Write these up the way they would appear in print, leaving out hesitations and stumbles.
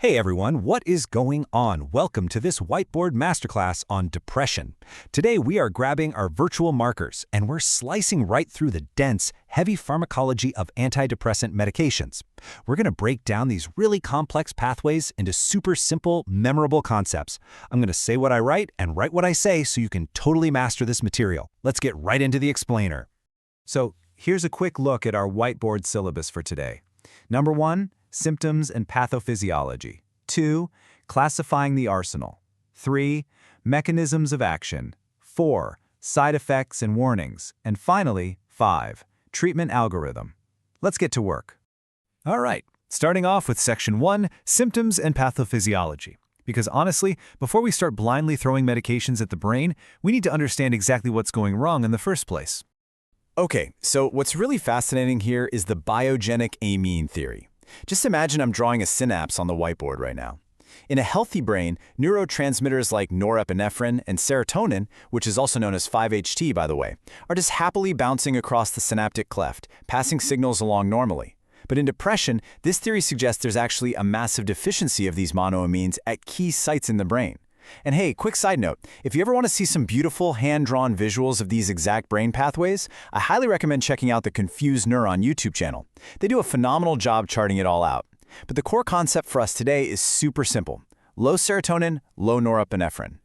Hey everyone, what is going on? Welcome to this whiteboard masterclass on depression. Today we are grabbing our virtual markers and we're slicing right through the dense, heavy pharmacology of antidepressant medications. We're going to break down these really complex pathways into super simple, memorable concepts. I'm going to say what I write and write what I say so you can totally master this material. Let's get right into the explainer. So here's a quick look at our whiteboard syllabus for today. Number 1, symptoms and pathophysiology. 2, classifying the arsenal. 3, mechanisms of action. 4, side effects and warnings. And finally, 5, treatment algorithm. Let's get to work. All right, starting off with section 1, symptoms and pathophysiology. Because honestly, before we start blindly throwing medications at the brain, we need to understand exactly what's going wrong in the first place. Okay, so what's really fascinating here is the biogenic amine theory. Just imagine I'm drawing a synapse on the whiteboard right now. In a healthy brain, neurotransmitters like norepinephrine and serotonin, which is also known as 5-HT by the way, are just happily bouncing across the synaptic cleft, passing signals along normally. But in depression, this theory suggests there's actually a massive deficiency of these monoamines at key sites in the brain. And hey, quick side note, if you ever want to see some beautiful hand-drawn visuals of these exact brain pathways, I highly recommend checking out the Confused Neuron YouTube channel. They do a phenomenal job charting it all out. But the core concept for us today is super simple. Low serotonin, low norepinephrine.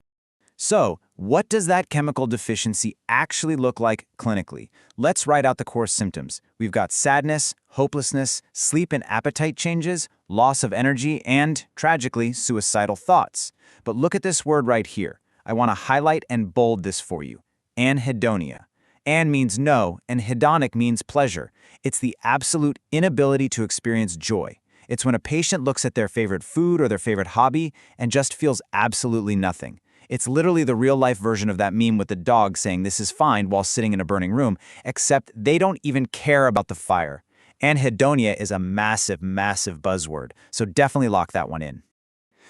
So, what does that chemical deficiency actually look like clinically? Let's write out the core symptoms. We've got sadness, hopelessness, sleep and appetite changes, loss of energy, and, tragically, suicidal thoughts. But look at this word right here. I want to highlight and bold this for you. Anhedonia. An means no, and hedonic means pleasure. It's the absolute inability to experience joy. It's when a patient looks at their favorite food or their favorite hobby and just feels absolutely nothing. It's literally the real-life version of that meme with the dog saying this is fine while sitting in a burning room, except they don't even care about the fire. Anhedonia is a massive, massive buzzword, so definitely lock that one in.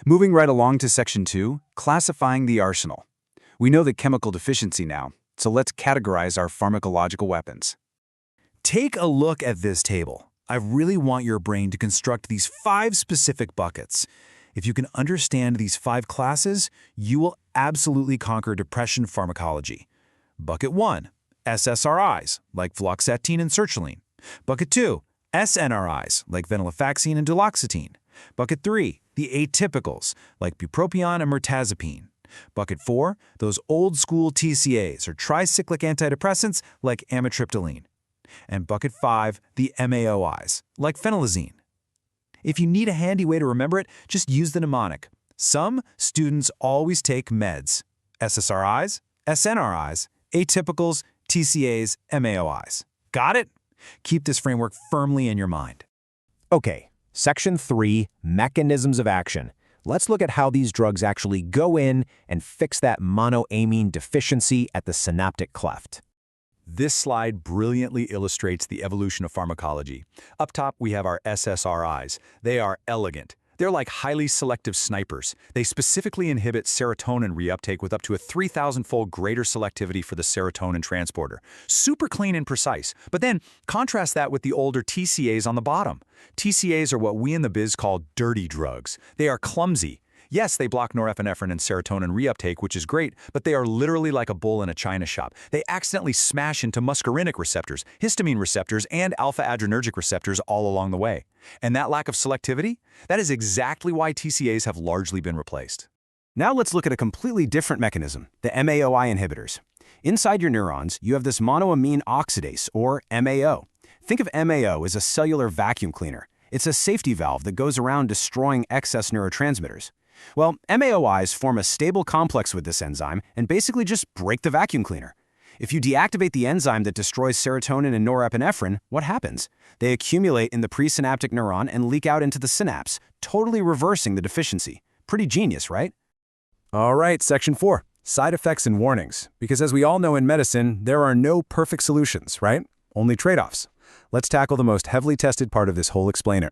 Moving right along to section 2, classifying the arsenal. We know the chemical deficiency now, so let's categorize our pharmacological weapons. Take a look at this table. I really want your brain to construct these 5 specific buckets. If you can understand these 5 classes, you will absolutely conquer depression pharmacology. Bucket 1, SSRIs, like fluoxetine and sertraline. Bucket 2, SNRIs, like venlafaxine and duloxetine. Bucket 3, the atypicals, like bupropion and mirtazapine. Bucket 4, those old-school TCAs, or tricyclic antidepressants, like amitriptyline. And bucket 5, the MAOIs, like phenylazine. If you need a handy way to remember it, just use the mnemonic. Some students always take meds. SSRIs, SNRIs, atypicals, TCAs, MAOIs. Got it? Keep this framework firmly in your mind. Okay, section 3, mechanisms of action. Let's look at how these drugs actually go in and fix that monoamine deficiency at the synaptic cleft. This slide brilliantly illustrates the evolution of pharmacology. Up top, we have our SSRIs. They are elegant. They're like highly selective snipers. They specifically inhibit serotonin reuptake with up to a 3,000-fold greater selectivity for the serotonin transporter. Super clean and precise. But then, contrast that with the older TCAs on the bottom. TCAs are what we in the biz call dirty drugs. They are clumsy. Yes, they block norepinephrine and serotonin reuptake, which is great, but they are literally like a bull in a china shop. They accidentally smash into muscarinic receptors, histamine receptors, and alpha-adrenergic receptors all along the way. And that lack of selectivity? That is exactly why TCAs have largely been replaced. Now let's look at a completely different mechanism, the MAOI inhibitors. Inside your neurons, you have this monoamine oxidase, or MAO. Think of MAO as a cellular vacuum cleaner. It's a safety valve that goes around destroying excess neurotransmitters. Well, MAOIs form a stable complex with this enzyme and basically just break the vacuum cleaner. If you deactivate the enzyme that destroys serotonin and norepinephrine, what happens? They accumulate in the presynaptic neuron and leak out into the synapse, totally reversing the deficiency. Pretty genius, right? All right, section 4, side effects and warnings. Because as we all know in medicine, there are no perfect solutions, right? Only trade-offs. Let's tackle the most heavily tested part of this whole explainer.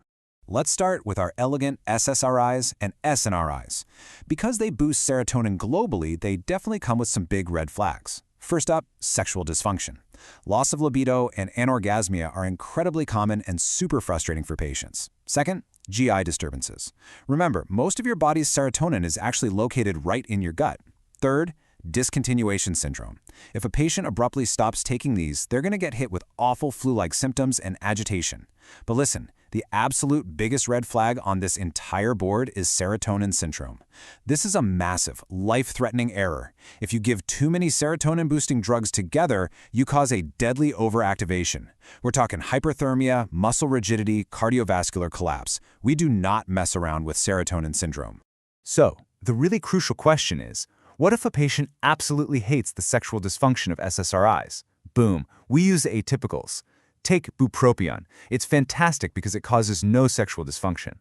Let's start with our elegant SSRIs and SNRIs. Because they boost serotonin globally, they definitely come with some big red flags. First up, sexual dysfunction. Loss of libido and anorgasmia are incredibly common and super frustrating for patients. Second, GI disturbances. Remember, most of your body's serotonin is actually located right in your gut. Third, discontinuation syndrome. If a patient abruptly stops taking these, they're going to get hit with awful flu-like symptoms and agitation. But listen, the absolute biggest red flag on this entire board is serotonin syndrome. This is a massive, life-threatening error. If you give too many serotonin-boosting drugs together, you cause a deadly overactivation. We're talking hyperthermia, muscle rigidity, cardiovascular collapse. We do not mess around with serotonin syndrome. So, the really crucial question is, what if a patient absolutely hates the sexual dysfunction of SSRIs? Boom, we use atypicals. Take bupropion. It's fantastic because it causes no sexual dysfunction.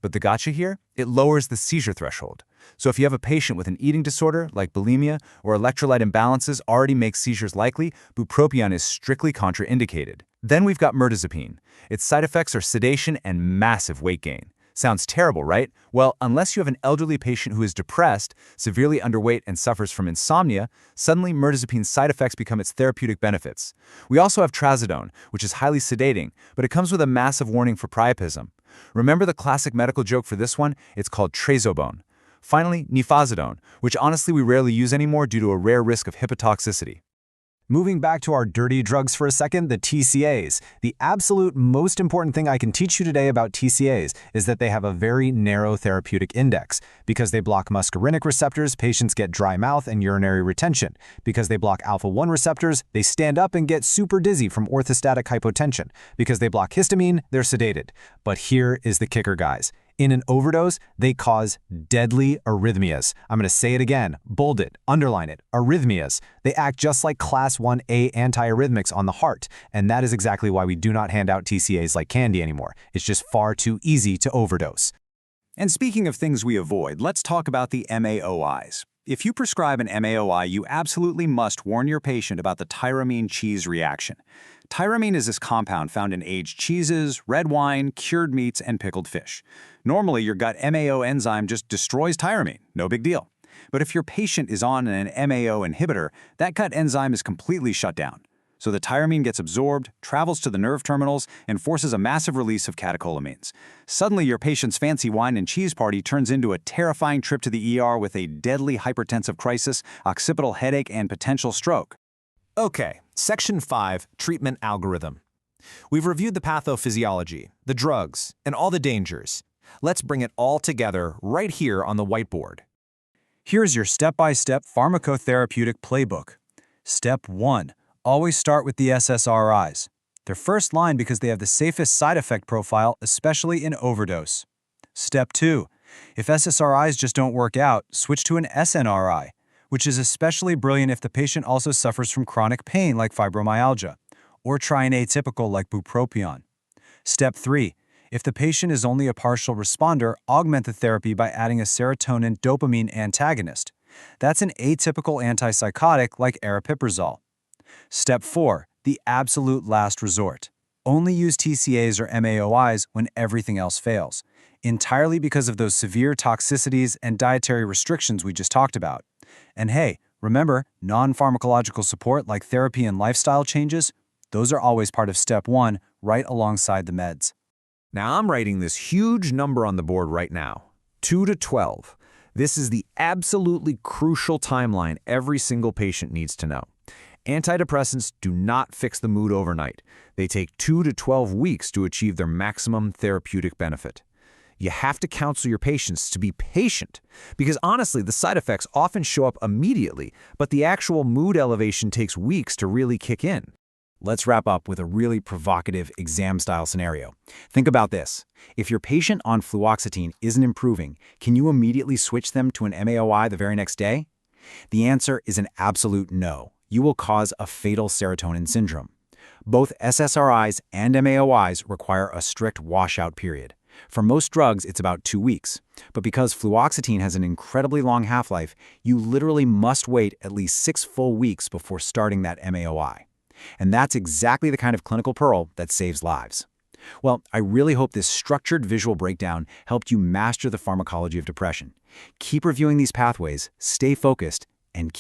But the gotcha here? It lowers the seizure threshold. So if you have a patient with an eating disorder, like bulimia, or electrolyte imbalances already make seizures likely, bupropion is strictly contraindicated. Then we've got mirtazapine. Its side effects are sedation and massive weight gain. Sounds terrible, right? Well, unless you have an elderly patient who is depressed, severely underweight, and suffers from insomnia, suddenly mirtazapine's side effects become its therapeutic benefits. We also have trazodone, which is highly sedating, but it comes with a massive warning for priapism. Remember the classic medical joke for this one? It's called trazobone. Finally, nifazodone, which honestly we rarely use anymore due to a rare risk of hepatotoxicity. Moving back to our dirty drugs for a second, the TCAs. The absolute most important thing I can teach you today about TCAs is that they have a very narrow therapeutic index. Because they block muscarinic receptors, patients get dry mouth and urinary retention. Because they block alpha-1 receptors, they stand up and get super dizzy from orthostatic hypotension. Because they block histamine, they're sedated. But here is the kicker, guys. In an overdose, they cause deadly arrhythmias. I'm going to say it again, bold it, underline it, arrhythmias. They act just like class 1A antiarrhythmics on the heart, and that is exactly why we do not hand out TCAs like candy anymore. It's just far too easy to overdose. And speaking of things we avoid, let's talk about the MAOIs. If you prescribe an MAOI, you absolutely must warn your patient about the tyramine cheese reaction. Tyramine is this compound found in aged cheeses, red wine, cured meats, and pickled fish. Normally, your gut MAO enzyme just destroys tyramine, no big deal. But if your patient is on an MAO inhibitor, that gut enzyme is completely shut down. So the tyramine gets absorbed, travels to the nerve terminals, and forces a massive release of catecholamines. Suddenly, your patient's fancy wine and cheese party turns into a terrifying trip to the ER with a deadly hypertensive crisis, occipital headache, and potential stroke. Okay, Section 5, Treatment Algorithm. We've reviewed the pathophysiology, the drugs, and all the dangers. Let's bring it all together right here on the whiteboard. Here's your step-by-step pharmacotherapeutic playbook. Step 1. Always start with the SSRIs. They're first line because they have the safest side effect profile, especially in overdose. Step 2. If SSRIs just don't work out, switch to an SNRI, which is especially brilliant if the patient also suffers from chronic pain like fibromyalgia, or try an atypical like bupropion. Step 3. If the patient is only a partial responder, augment the therapy by adding a serotonin-dopamine antagonist. That's an atypical antipsychotic like aripiprazole. Step 4. The absolute last resort. Only use TCAs or MAOIs when everything else fails, entirely because of those severe toxicities and dietary restrictions we just talked about. And hey, remember, non-pharmacological support like therapy and lifestyle changes, those are always part of Step 1, right alongside the meds. Now I'm writing this huge number on the board right now, 2 to 12. This is the absolutely crucial timeline every single patient needs to know. Antidepressants do not fix the mood overnight. They take 2 to 12 weeks to achieve their maximum therapeutic benefit. You have to counsel your patients to be patient, because honestly, the side effects often show up immediately, but the actual mood elevation takes weeks to really kick in. Let's wrap up with a really provocative exam-style scenario. Think about this. If your patient on fluoxetine isn't improving, can you immediately switch them to an MAOI the very next day? The answer is an absolute no. You will cause a fatal serotonin syndrome. Both SSRIs and MAOIs require a strict washout period. For most drugs, it's about 2 weeks. But because fluoxetine has an incredibly long half-life, you literally must wait at least 6 full weeks before starting that MAOI. And that's exactly the kind of clinical pearl that saves lives. Well, I really hope this structured visual breakdown helped you master the pharmacology of depression. Keep reviewing these pathways, stay focused, and